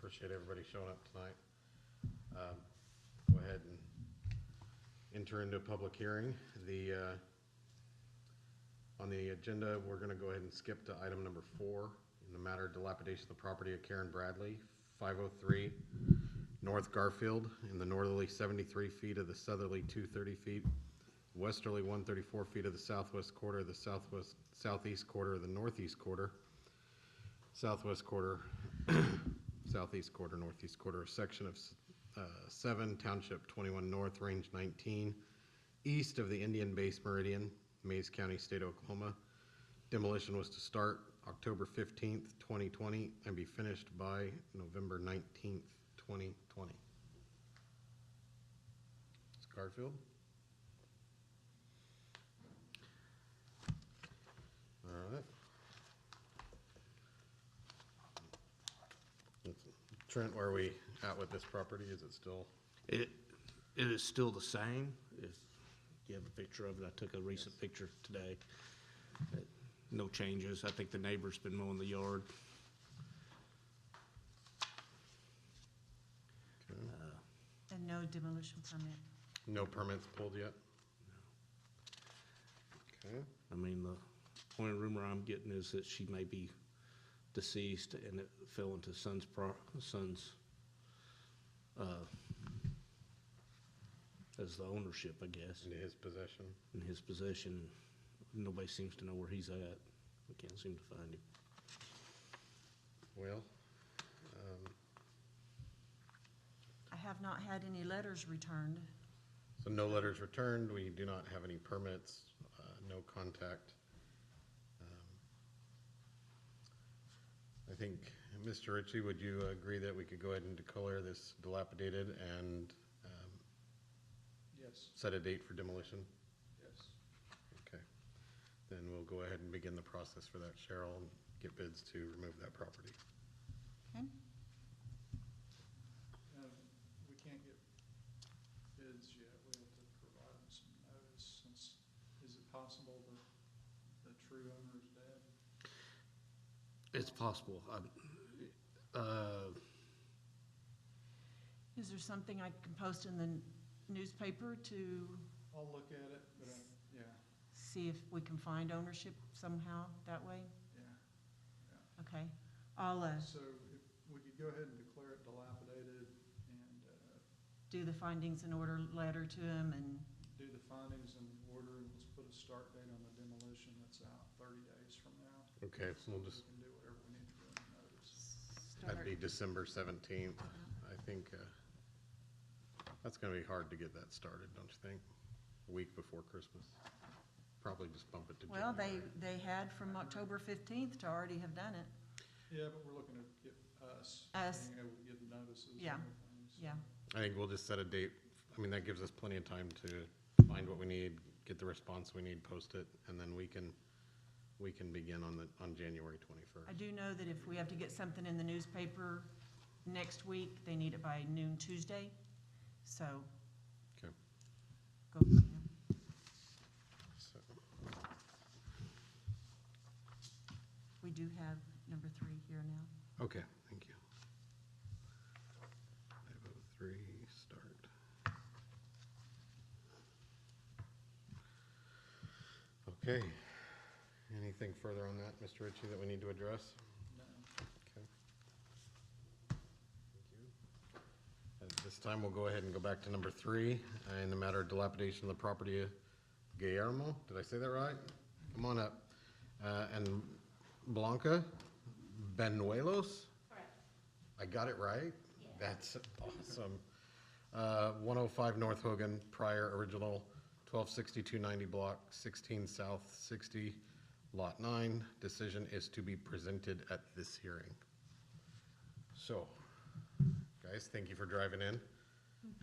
Appreciate everybody showing up tonight. Go ahead and enter into a public hearing. On the agenda, we're gonna go ahead and skip to item number 4, in the matter of dilapidation of the property of Karen Bradley, 503 North Garfield, in the northerly 73 feet of the southerly 230 feet, westerly 134 feet of the southwest quarter, the southeast quarter of the northeast quarter, southwest quarter, southeast quarter, northeast quarter, section of 7, Township 21 North, Range 19, east of the Indian Base Meridian, Mays County, State of Oklahoma. Demolition was to start October 15th, 2020, and be finished by November 19th, 2020. It's Garfield. All right. Trent, where are we at with this property? Is it still? It is still the same. If you have a picture of it, I took a recent picture today. No changes. I think the neighbor's been mowing the yard. Okay. And no demolition permit. No permits pulled yet? No. Okay. I mean, the only rumor I'm getting is that she may be deceased and it fell into son's as the ownership, I guess. Into his possession? In his possession. Nobody seems to know where he's at. We can't seem to find him. Well, I have not had any letters returned. so no letters returned. We do not have any permits, no contact. I think, Mr. Ritchie, would you agree that we could go ahead and declare this dilapidated and Yes. set a date for demolition? Yes. Okay. Then we'll go ahead and begin the process for that, Cheryl, and get bids to remove that property. Okay. We can't get bids yet. We have to provide them some notice since, is it possible that the true owner is dead? It's possible. Is there something I can post in the newspaper to I'll look at it, but yeah, see if we can find ownership somehow that way? yeah. Okay. I'll So if we could go ahead and declare it dilapidated and do the findings in order letter to him and do the findings in order, and let's put a start date on the demolition that's out 30 days from now. Okay, so we'll We just, can do whatever we need to do in the notice. start. that'd be December 17th. I think that's gonna be hard to get that started, don't you think? A week before Christmas. Probably just bump it to Well, January. they had from October 15th to already have done it. Yeah, but we're looking to get us Us. being able to get notices and Yeah. everything. So. Yeah. I think we'll just set a date. I mean, that gives us plenty of time to find what we need, get the response we need, post it, and then we can begin on January 21st. I do know that if we have to get something in the newspaper next week, they need it by noon Tuesday. So. Okay. Go from there. So, We do have number 3 here now. okay, thank you. 503, start. Okay. Anything further on that, Mr. Ritchie, that we need to address? No. Okay. Thank you. At this time, we'll go ahead and go back to number 3, in the matter of dilapidation of the property of Guillermo. Did I say that right? Come on up. And Blanca Benuelos? Correct. I got it right? Yeah. That's awesome. 105 North Hogan, Pryor, original, 126290 block, 16 South 60, Lot 9. Decision is to be presented at this hearing. So, guys, thank you for driving in.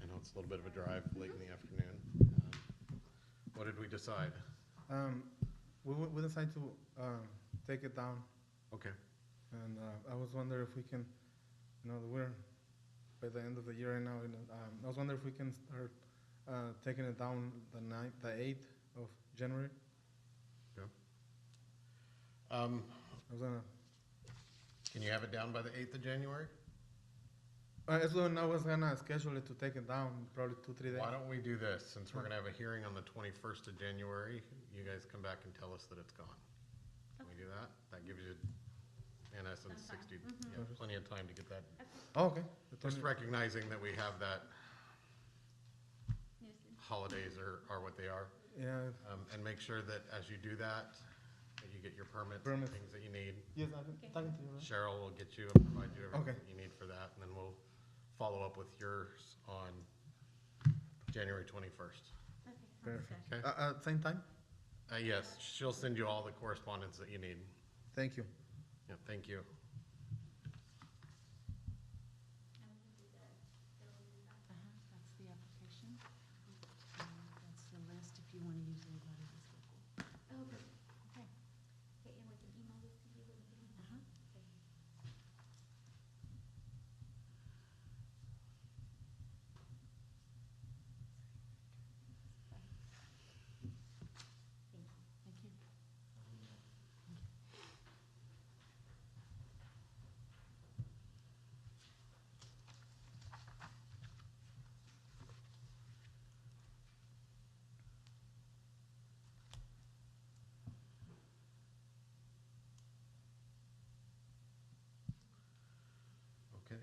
I know it's a little bit of a drive late in the afternoon. What did we decide? We decided to take it down, Okay. and I was wondering if we can, we're by the end of the year right now, and I was wondering if we can start taking it down the 8th of January. Yeah. I was gonna, Can you have it down by the 8th of January? As well, I was gonna schedule it to take it down, probably 2, 3 days. Why don't we do this, since we're gonna have a hearing on the 21st of January, you guys come back and tell us that it's gone. Can we do that? That gives you, in essence, Some time. 60, Mhm. yeah, plenty of time to get that. Oh, okay. The Just 20 recognizing that we have that, Yes, holidays are what they are. Yeah, And make sure that as you do that, that you get your permits and Permits. things that you need. yes, I've been Okay. talking to you, right? Cheryl will get you and provide you everything Okay. that you need for that, and then we'll follow up with yours on January 21st. okay, sounds Perfect. good. Okay? Same time? Yes, she'll send you all the correspondence that you need. Thank you. Yeah, thank you. That's the application. That's the list if you want to use anybody that's local. Oh, okay. Okay. Okay, and we can email this to you when we get it? Uh-huh. Okay. Thank you. Thank you. Okay.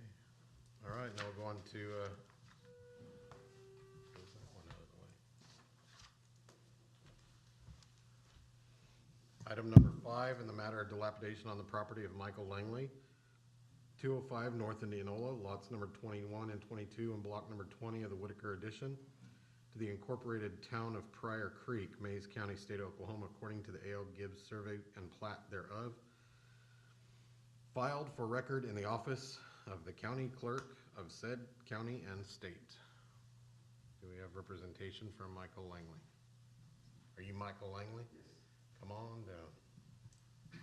All right, now we'll go on to, close that one out of the way. Item number 5, in the matter of dilapidation on the property of Michael Langley, 205 North Indianola, lots number 21 and 22, and block number 20 of the Whitaker addition, to the incorporated town of Pryor Creek, Mays County, State of Oklahoma, according to the A.L. Gibbs survey and plat thereof, filed for record in the office of the county clerk of said county and state. Do we have representation from Michael Langley? Are you Michael Langley? Yes. Come on down.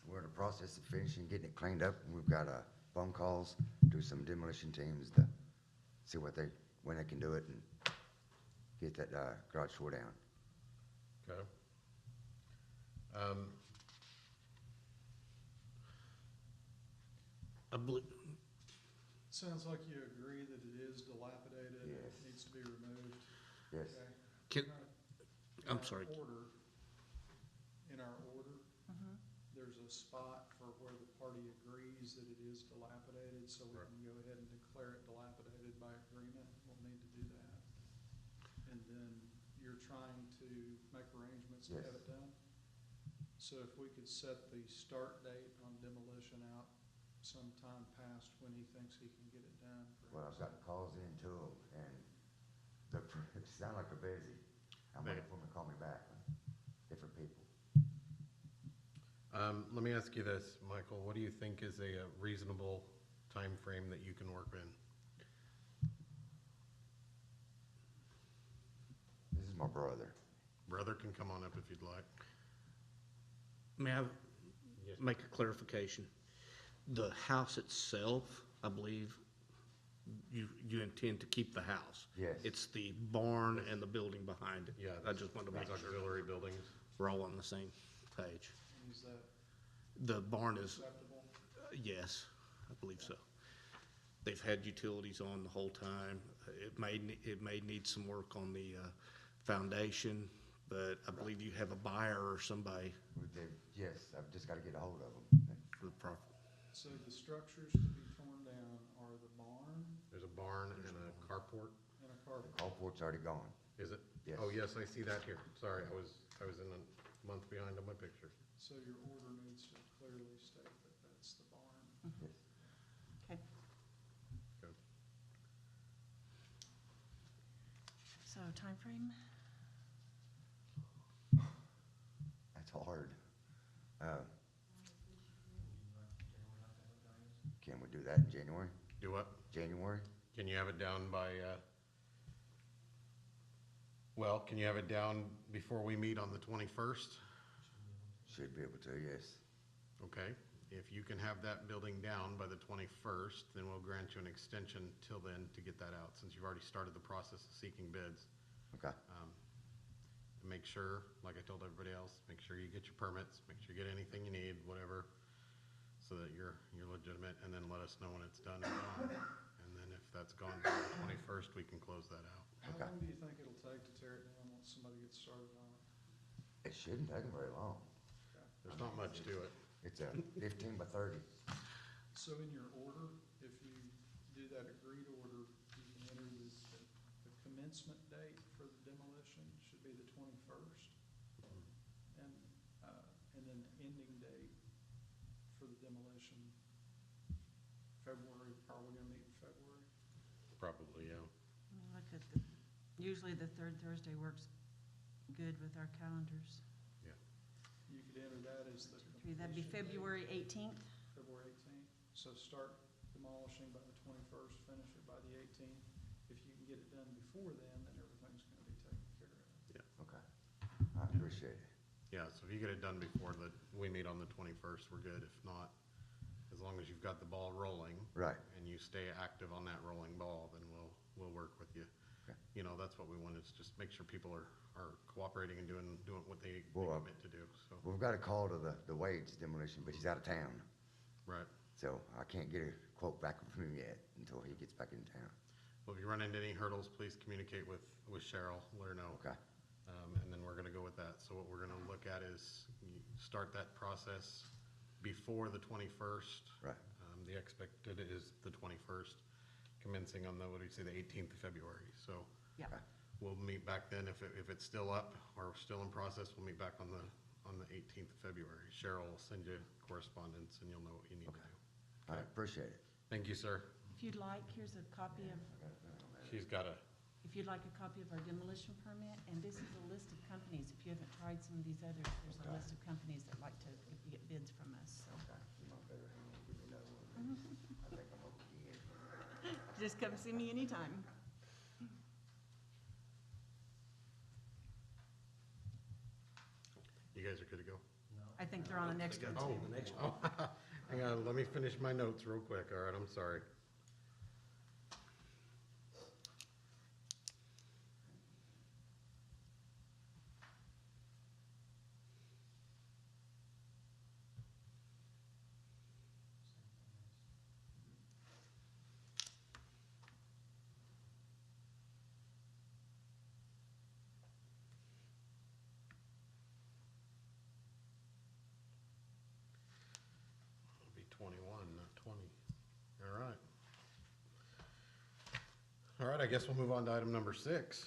We're in the process of finishing, getting it cleaned up, and we've got, phone calls to some demolition teams to see when they can do it and get that, garage tore down. Okay. I believe, Sounds like you agree that it is dilapidated and it Yes. needs to be removed. Yes, Okay. can, In I'm our sorry. In our order, Mhm. there's a spot for where the party agrees that it is dilapidated, so we Right. can go ahead and declare it dilapidated by agreement. We'll need to do that. And then you're trying to make arrangements to Yes. have it done? So if we could set the start date on demolition out sometime past when he thinks he can get it done. well, I've got calls in to them, and it sound like they're busy. I'm waiting for them to call me back, different people. Let me ask you this, Michael, what do you think is a reasonable time frame that you can work in? This is my brother. Brother can come on up if you'd like. may I Yes. make a clarification? The house itself, I believe, you intend to keep the house. Yes. It's the barn and the building behind it. Yeah. I just wanted to make Those sure auxiliary buildings. we're all on the same page. Is that The barn is, acceptable? yes, I believe so. They've had utilities on the whole time. It may need some work on the foundation, but I believe you have a buyer or somebody Yes, I've just gotta get a hold of them. for the property. So the structures to be torn down are the barn There's a barn and a carport, and a The carport. carport's already gone. is it? Yes. Oh, yes, I see that here. Sorry, I was in a month behind on my pictures. So your order needs to clearly state that that's the barn. Yes. Okay. Okay. So timeframe? That's hard. Can we do that in January? Do what? January? Can you have it down by, well, can you have it down before we meet on the 21st? Should be able to, yes. Okay, if you can have that building down by the 21st, then we'll grant you an extension till then to get that out, since you've already started the process of seeking bids. Okay, To make sure, like I told everybody else, make sure you get your permits, make sure you get anything you need, whatever so that you're legitimate, and then let us know when it's done and gone. And then if that's gone by the 21st, we can close that out. How Okay. long do you think it'll take to tear it down once somebody gets started on it? It shouldn't take them very long. There's not much to it. It's a 15 by 30. So in your order, if you do that agreed order, you can enter the commencement date for the demolition should be the 21st. And then ending date for the demolition, February, are we gonna meet in February? Probably, yeah. Look at the, usually the third Thursday works good with our calendars. You could enter that as the That'd be completion date, February 18th. February 18th. So start demolishing by the 21st, finish it by the 18th. If you can get it done before then everything's gonna be taken care of. Okay. I appreciate it. Yeah, so if you get it done before we meet on the 21st, we're good. If not, as long as you've got the ball rolling. Right. And you stay active on that rolling ball, then we'll work with you. Okay. You know, that's what we want, is just make sure people are cooperating and doing what they Well, commit to do, so. We've got a call to the Wade's demolition, but he's out of town. Right. So I can't get a quote back from him yet until he gets back in town. Well, if you run into any hurdles, please communicate with Cheryl, let her know. Okay. And then we're gonna go with that. So what we're gonna look at is you start that process before the 21st. Right. The expected is the 21st, commencing on the, what do you say, the 18th of February. So Yeah. Okay. we'll meet back then. If it's still up or still in process, we'll meet back on the 18th of February. Cheryl will send you correspondence and you'll know what you need to Okay. do. I appreciate it. Thank you, sir. If you'd like, here's a copy of, She's got a, if you'd like a copy of our demolition permit, and this is a list of companies. If you haven't tried some of these others, there's a Okay. list of companies that like to get bids from us, so. Okay. You might better hang on, give me another one. I think I'm okay. Just come see me anytime. you guys are good to go? I think they're on the next one. Oh, The next oh, hang on, let me finish my notes real quick. All right, I'm sorry. It'll be 21, not 20. All right. All right, I guess we'll move on to item number 6.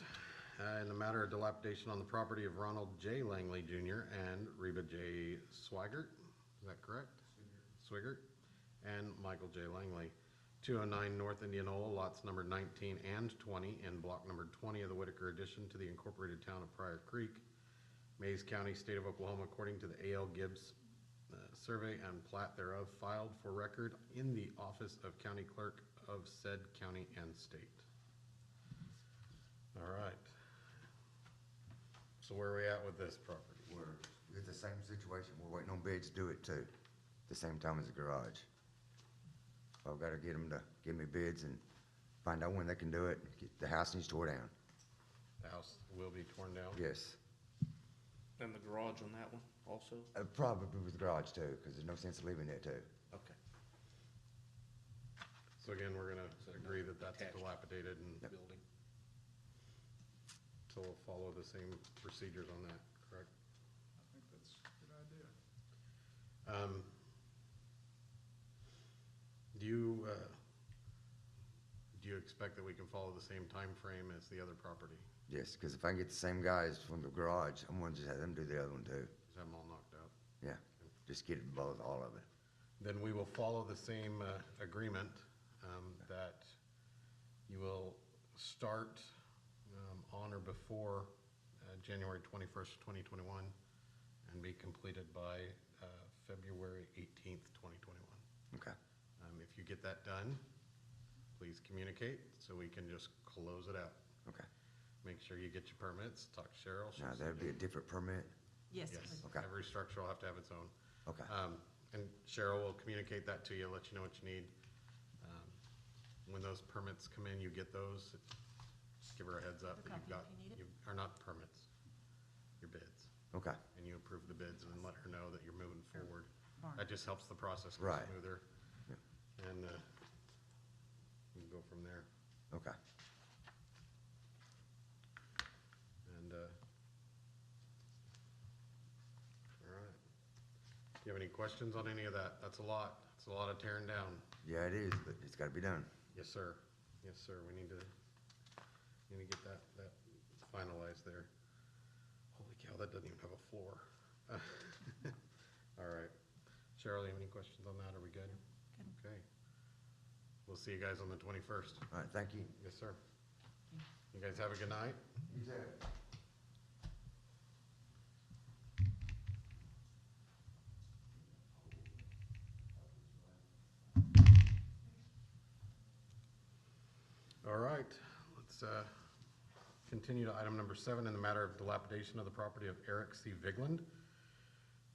In the matter of dilapidation on the property of Ronald J. Langley Jr. and Reba J. Swigert, is that correct? Swigert. And Michael J. Langley, 209 North Indianola, lots number 19 and 20, in block number 20 of the Whitaker addition to the incorporated town of Pryor Creek, Mays County, state of Oklahoma, according to the A.L. Gibbs survey and plat thereof, filed for record in the office of county clerk of said county and state. All right. So where are we at with this property? It's the same situation. We're waiting on bids to do it too, the same time as the garage. I've got to get them to give me bids and find out when they can do it. The house needs tore down. The house will be torn down? Yes. And the garage on that one also? Probably with the garage too, because there's no sense of leaving it too. Okay. So again, we're gonna agree that that's Attached. dilapidated and Yep. Building. so we'll follow the same procedures on that, correct? I think that's a good idea. Do you expect that we can follow the same time frame as the other property? Yes, because if I can get the same guys from the garage, I'm gonna just have them do the other one too. Just have them all knocked out? Yeah, just get it both, all of it. Then we will follow the same agreement, that you will start on or before January 21st, 2021, and be completed by February 18th, 2021. Okay, If you get that done, please communicate so we can just close it out. okay. Make sure you get your permits, talk to Cheryl. Now, that'd be a different permit? Yes, Yes, please. Okay. every structure will have to have its own. Okay, And Cheryl will communicate that to you, let you know what you need. When those permits come in, you get those, give her a heads up A that you've copy got, if you need it. are not permits, your bids. okay. And you approve the bids and let her know that you're moving forward. Barn. I just helps the process go Right. smoother. Yeah. And, we can go from there. Okay. And, all right. Do you have any questions on any of that? That's a lot. It's a lot of tearing down. Yeah, it is, but it's gotta be done. Yes, sir. Yes, sir. We need to get that finalized there. Holy cow, that doesn't even have a floor. All right. Cheryl, you have any questions on that? Are we good? Good. Okay. We'll see you guys on the 21st. All right, thank you. Yes, sir. You guys have a good night. You too. All right, let's continue to item number 7 in the matter of dilapidation of the property of Eric C. Vigland,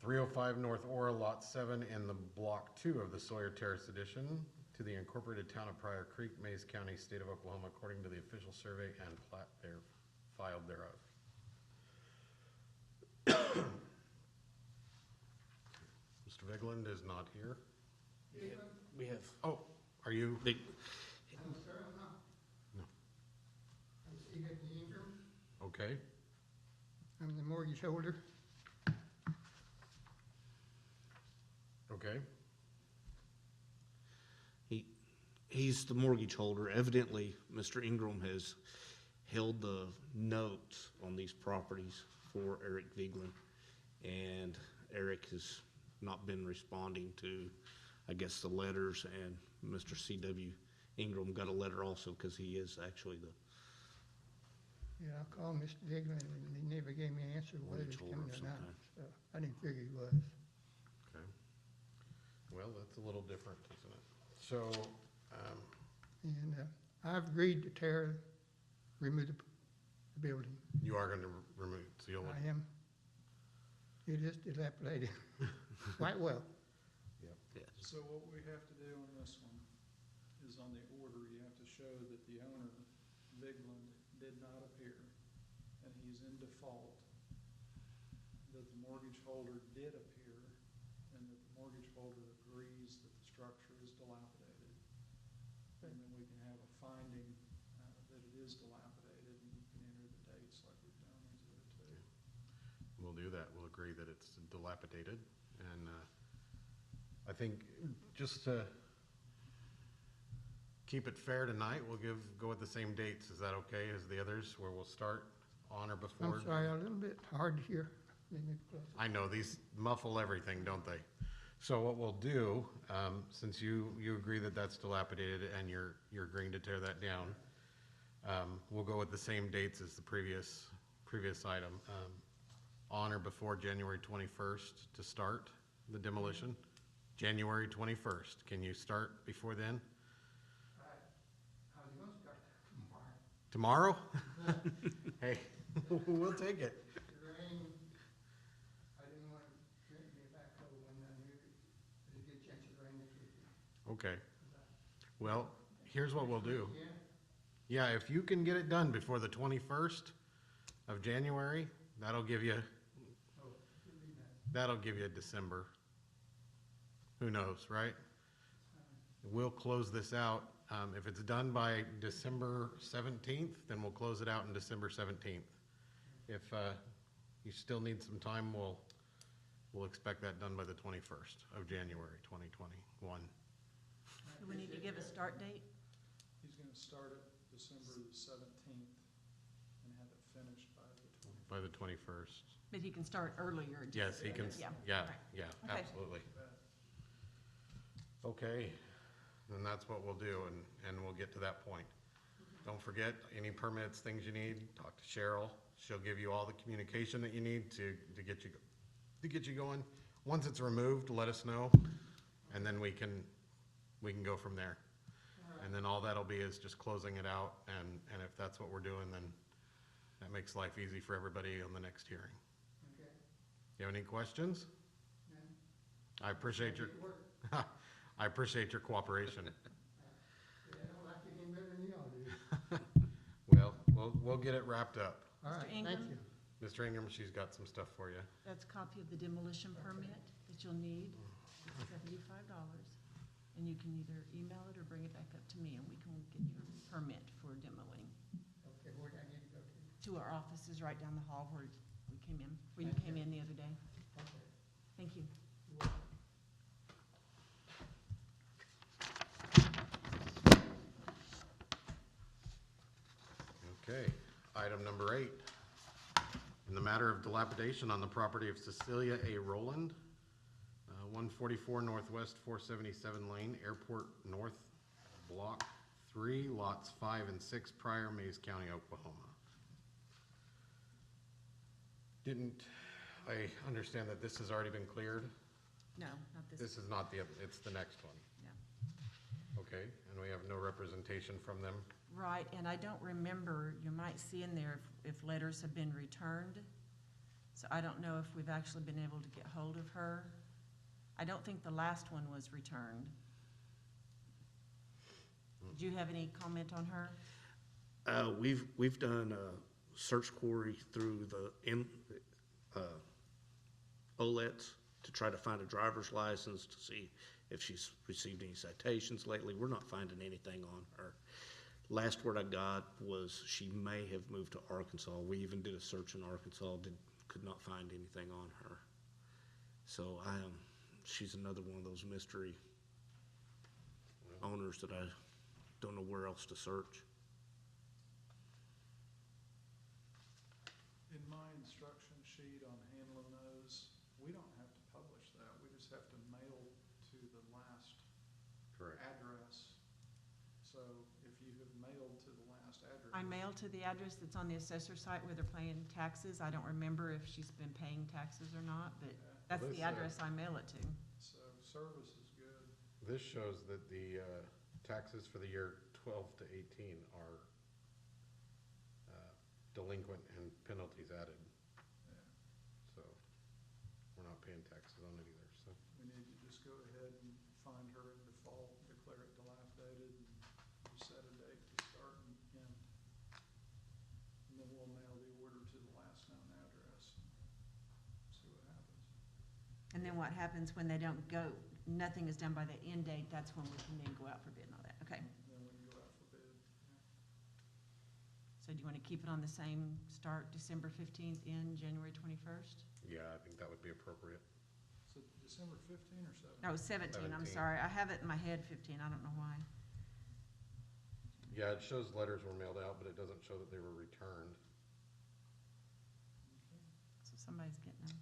305 North Ora, Lot 7, in the Block 2 of the Sawyer Terrace Edition, to the incorporated town of Pryor Creek, Mays County, State of Oklahoma, according to the official survey and plat there filed thereof. Mr. Vigland is not here. We have, Oh, are you? they, I'm sorry, I'm not. No. I'm Stephen Ingram. Okay, I'm the mortgage holder. okay. he's the mortgage holder. Evidently, Mr. Ingram has held the notes on these properties for Eric Vigeland. And Eric has not been responding to, I guess, the letters, and Mr. C.W. Ingram got a letter also, because he is actually the Yeah, I called Mr. Digman and he never gave me an answer whether he was Mortgage holder coming or not. sometime. So I didn't figure he was. Okay. Well, that's a little different, isn't it? So, And I've agreed to remove the building. you are gonna remove, so you'll, I am. It is dilapidated quite well. yes. So what we have to do on this one is on the order, you have to show that the owner, Vigland, did not appear, and he's in default, that the mortgage holder did appear, and that the mortgage holder agrees that the structure is dilapidated. And then we can have a finding that it is dilapidated, and you can enter the dates like we've done Exhibit 2. we'll do that. We'll agree that it's dilapidated. And, I think just to keep it fair tonight, we'll go with the same dates. Is that okay as the others, where we'll start on or before? I'm sorry, a little bit hard to hear. Let me close it. I know, these muffle everything, don't they? So what we'll do, since you agree that that's dilapidated and you're agreeing to tear that down, we'll go with the same dates as the previous item. On or before January 21st to start the demolition? January 21st. Can you start before then? I was gonna start tomorrow. Tomorrow? Hey, we'll take it. The rain, I didn't want to get back over when I knew there's a good chance of rain this weekend. Okay. Well, here's what we'll do. Yeah, Yeah, if you can get it done before the 21st of January, that'll give you December. Who knows, right? We'll close this out. If it's done by December 17th, then we'll close it out on December 17th. If you still need some time, we'll expect that done by the 21st of January 2021. Do we need to give a start date? He's gonna start it December the 17th and have it finished by the 20th. By the 21st. But he can start earlier. just- Yes, he can, yeah, right. yeah, Okay. absolutely. Okay, then that's what we'll do, and we'll get to that point. Don't forget, any permits, things you need, talk to Cheryl. She'll give you all the communication that you need to get you going. Once it's removed, let us know, and then we can go from there. And then all that'll be is just closing it out, and if that's what we're doing, then that makes life easy for everybody on the next hearing. okay. You have any questions? I appreciate your, It worked. I appreciate your cooperation. Yeah, I don't like it any better than y'all do. Well, we'll get it wrapped up. All right, thank Ingram? you. Mr. Ingram, she's got some stuff for you. That's a copy of the demolition permit that you'll need. It's $75, and you can either email it or bring it back up to me, and we can get you a permit for demoing. Okay, where do I need to go to? To our offices right down the hall where we came in, where you came in the other day. Okay. Thank you. You're welcome. Okay, item number 8. In the matter of dilapidation on the property of Cecilia A. Rowland, 144 Northwest 477 Lane, Airport North, Block 3, Lots 5 and 6, Pryor, Mays County, Oklahoma. Didn't I understand that this has already been cleared? No, not this. This is not it's the next one. Yeah. Okay, and we have no representation from them? Right, and I don't remember, you might see in there if letters have been returned. So I don't know if we've actually been able to get hold of her. I don't think the last one was returned. Did you have any comment on her? We've done a search query through the OLETs to try to find a driver's license to see if she's received any citations lately. We're not finding anything on her. Last word I got was she may have moved to Arkansas. We even did a search in Arkansas, could not find anything on her. So she's another one of those mystery owners that I don't know where else to search. In my instruction sheet on handling those, we don't have to publish that. We just have to mail to the last Correct. address. So if you have mailed to the last address. I mailed to the address that's on the assessor site where they're paying taxes. I don't remember if she's been paying taxes or not, but that's Well, the this, address I mail it to. So service is good. This shows that the taxes for the year 12 to 18 are delinquent and penalties added. Yeah. So we're not paying taxes on it either, so. We need to just go ahead and find her in default, declare it dilapidated, and set a date to start and end. And then we'll mail the order to the last known address. See what happens. And then what happens when they don't go, nothing is done by the end date, that's when we can then go out for bid and all that. Okay. Then we can go out for bid. So do you want to keep it on the same start December 15th, end January 21st? Yeah, I think that would be appropriate. So December 15 or 17? No, 17, I'm 17. sorry. I have it in my head 15, I don't know why. Yeah, it shows letters were mailed out, but it doesn't show that they were returned. So somebody's getting them.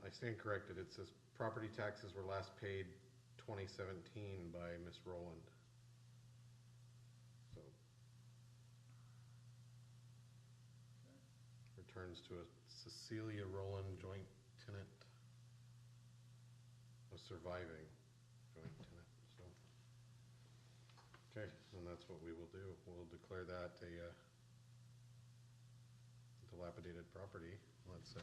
I stand corrected. It says property taxes were last paid 2017 by Miss Rowland. So. Returns to a Cecilia Rowland joint tenant. A surviving joint tenant, so. Okay, and that's what we will do. We'll declare that a dilapidated property. Let's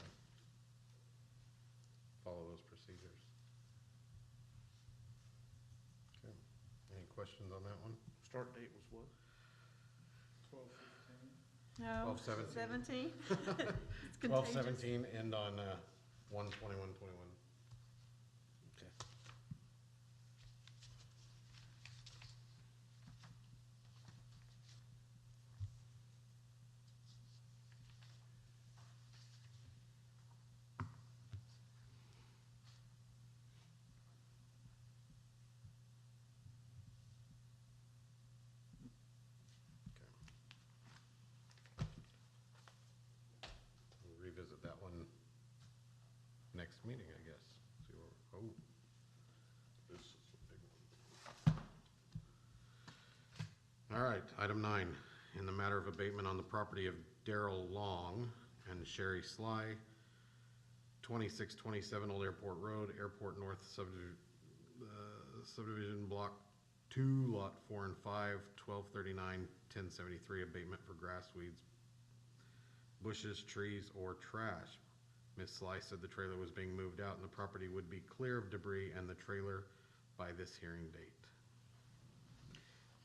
follow those procedures. Okay, any questions on that one? Start date was what? 12/15. No. 12/17. 17? It's contagious. 12/17, end on 1/21/21. Okay. We'll revisit that one next meeting, I guess. See where, oh, this is a big one. All right, item 9, in the matter of abatement on the property of Darrell Long and Sherry Sly, 2627 Old Airport Road, Airport North Subdivision Block 2, Lot 4 and 5, 1239, 1073, abatement for grass, weeds, bushes, trees, or trash. Ms. Sly said the trailer was being moved out and the property would be clear of debris and the trailer by this hearing date.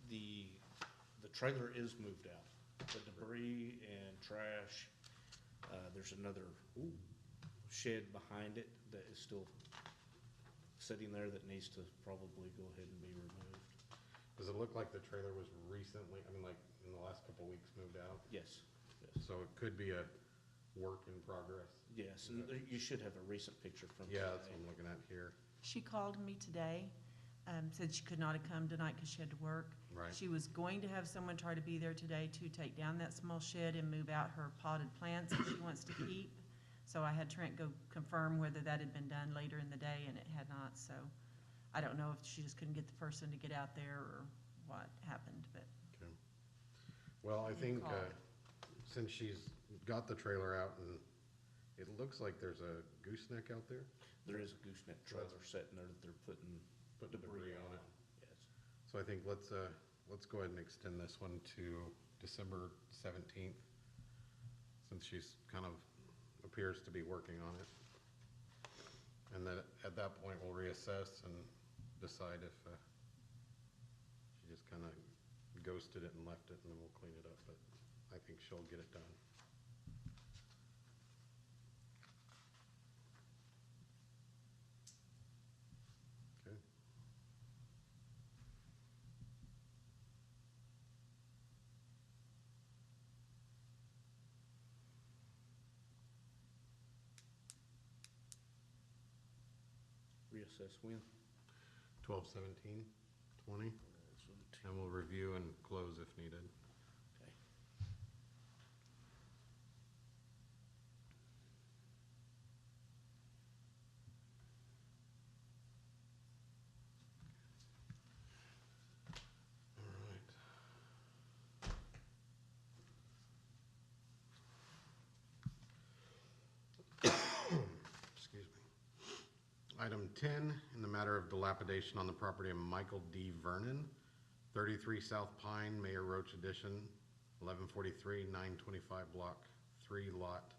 The trailer is moved out. The debris and trash, there's another shed behind it that is still sitting there that needs to probably go ahead and be removed. Does it look like the trailer was recently, I mean, like, in the last couple of weeks moved out? Yes, yes, So it could be a work in progress? yes, and you should have a recent picture from today. Yeah, that's what I'm looking at here. She called me today, said she could not have come tonight because she had to work. Right. She was going to have someone try to be there today to take down that small shed and move out her potted plants that she wants to keep. So I had Trent go confirm whether that had been done later in the day, and it had not, so I don't know if she just couldn't get the person to get out there or what happened, but Okay. Well, I Good think, call. since she's got the trailer out and it looks like there's a gooseneck out there, There is a gooseneck trailer sitting there that they're putting putting debris on it. Yes. So I think let's go ahead and extend this one to December 17th, since she's kind of appears to be working on it. And then at that point, we'll reassess and decide if she just kind of ghosted it and left it, and then we'll clean it up, but I think she'll get it done. Okay. Reassess when? 12, 17, 20, and we'll review and close if needed. Okay. All right. Excuse me. Item 10, in the matter of dilapidation on the property of Michael D. Vernon, 33 South Pine, Mayor Roach Edition, 1143, 925 Block 3 Lot.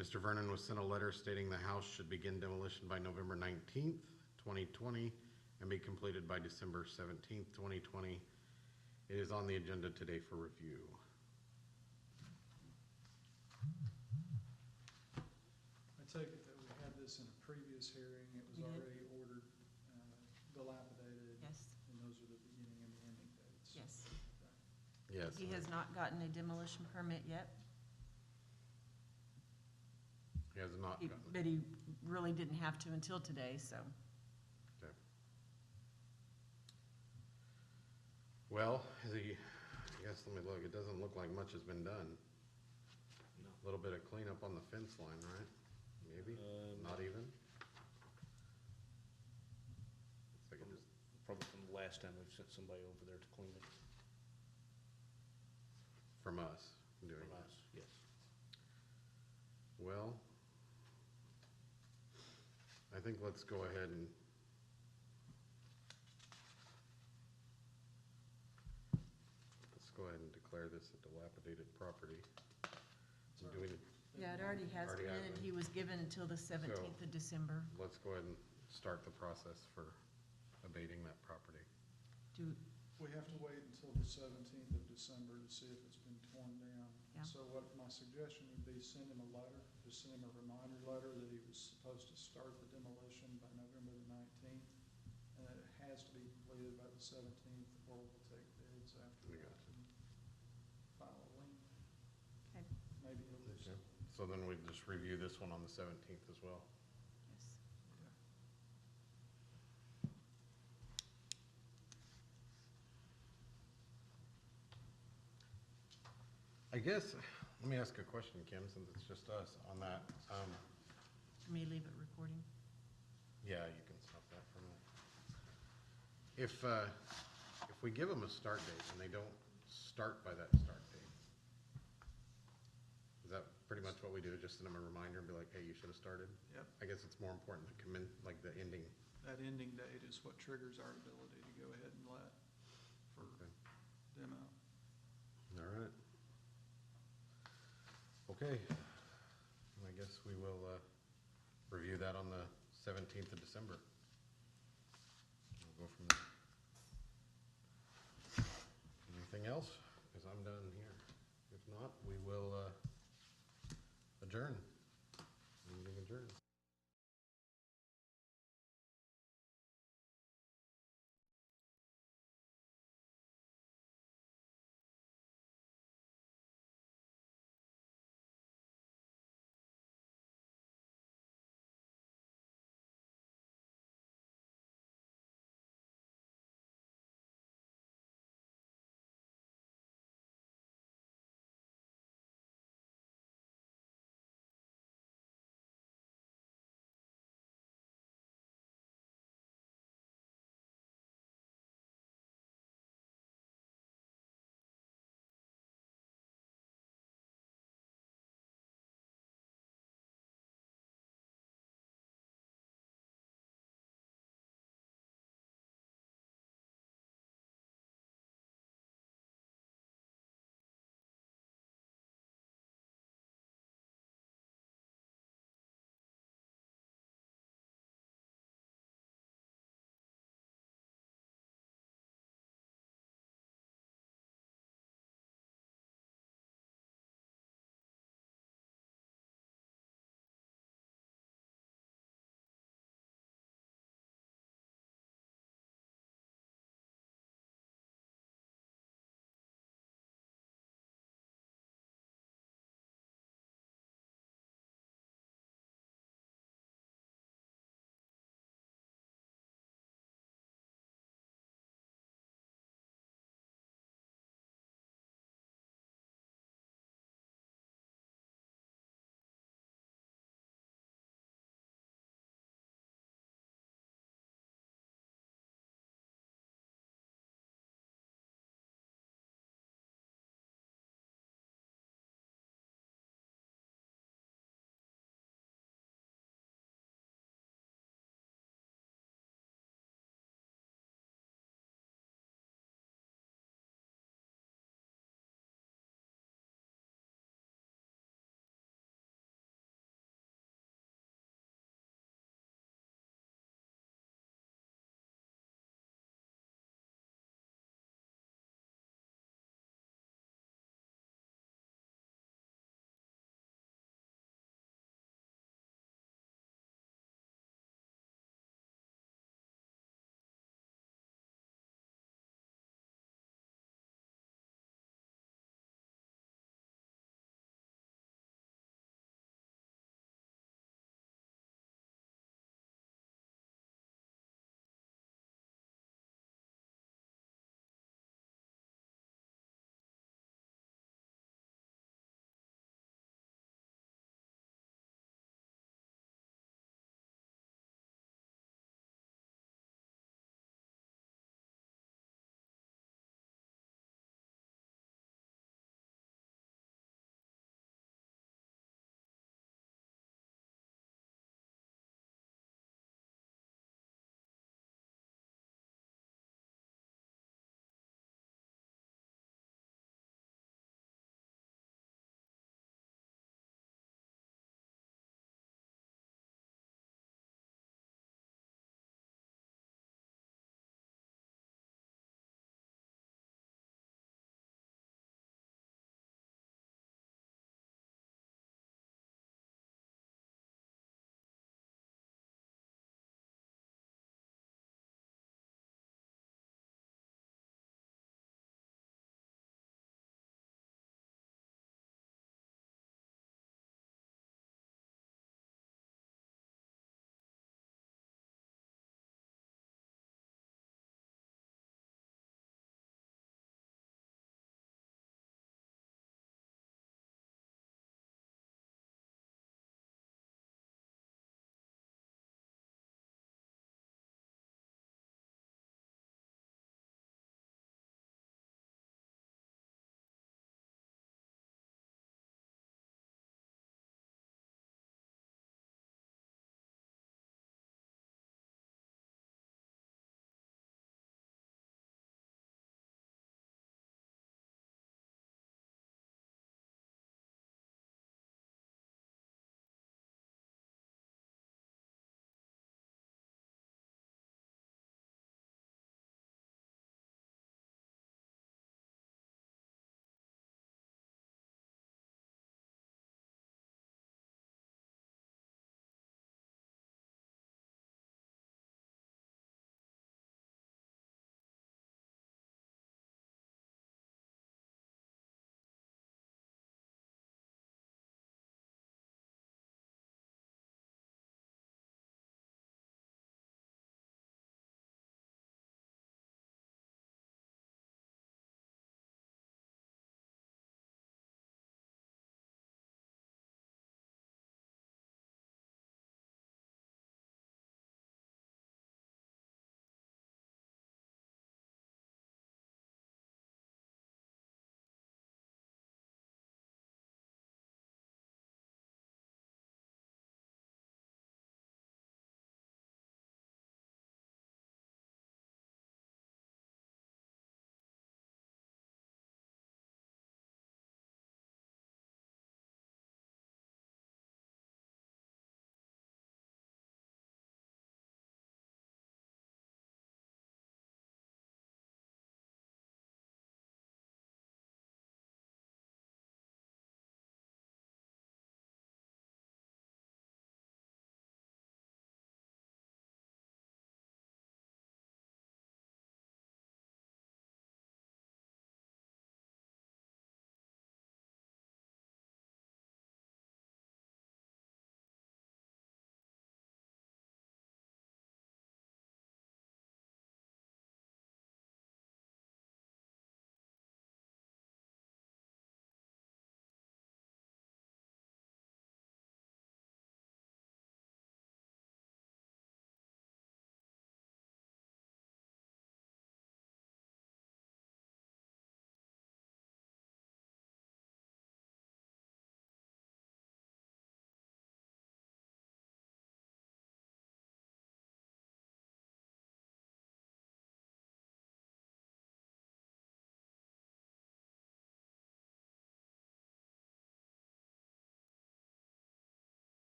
Mr. Vernon was sent a letter stating the house should begin demolition by November 19th, 2020, and be completed by December 17th, 2020. It is on the agenda today for review. I take it that we had this in a previous hearing, it was We did. already ordered, dilapidated. yes, And those are the beginning and the ending dates. yes. Yes. He has not gotten a demolition permit yet, He has not gotten it. but he really didn't have to until today, so. Okay. Well, I guess, let me look, it doesn't look like much has been done. No. A little bit of cleanup on the fence line, right? Maybe, not even? Looks like it just, Probably from the last time we've sent somebody over there to clean it. from us, doing From that. us, yes. Well, I think let's go ahead and declare this a dilapidated property. So do we, Yeah, it already has Already been, has and been. he was given until the 17th of December. let's go ahead and start the process for abating that property. Do, We have to wait until the 17th of December to see if it's been torn down. Yeah. So what my suggestion would be, send him a letter, just send him a reminder letter that he was supposed to start the demolition by November the 19th, and that it has to be completed by the 17th, or we'll take bids after We that. got you. and File a lien. Okay. Maybe he'll do Okay. something. So then we just review this one on the 17th as well. yes. I guess, let me ask a question, Kim, since it's just us on that. Let me leave it recording. Yeah, you can stop that for a minute. If we give them a start date and they don't start by that start date, is that pretty much what we do, just send them a reminder and be like, hey, you should have started? Yep. I guess it's more important to commit, like the ending. That ending date is what triggers our ability to go ahead and let for Okay. demo. All right. Okay, I guess we will review that on the 17th of December. We'll go from there. Anything else? Because I'm done here. If not, we will adjourn.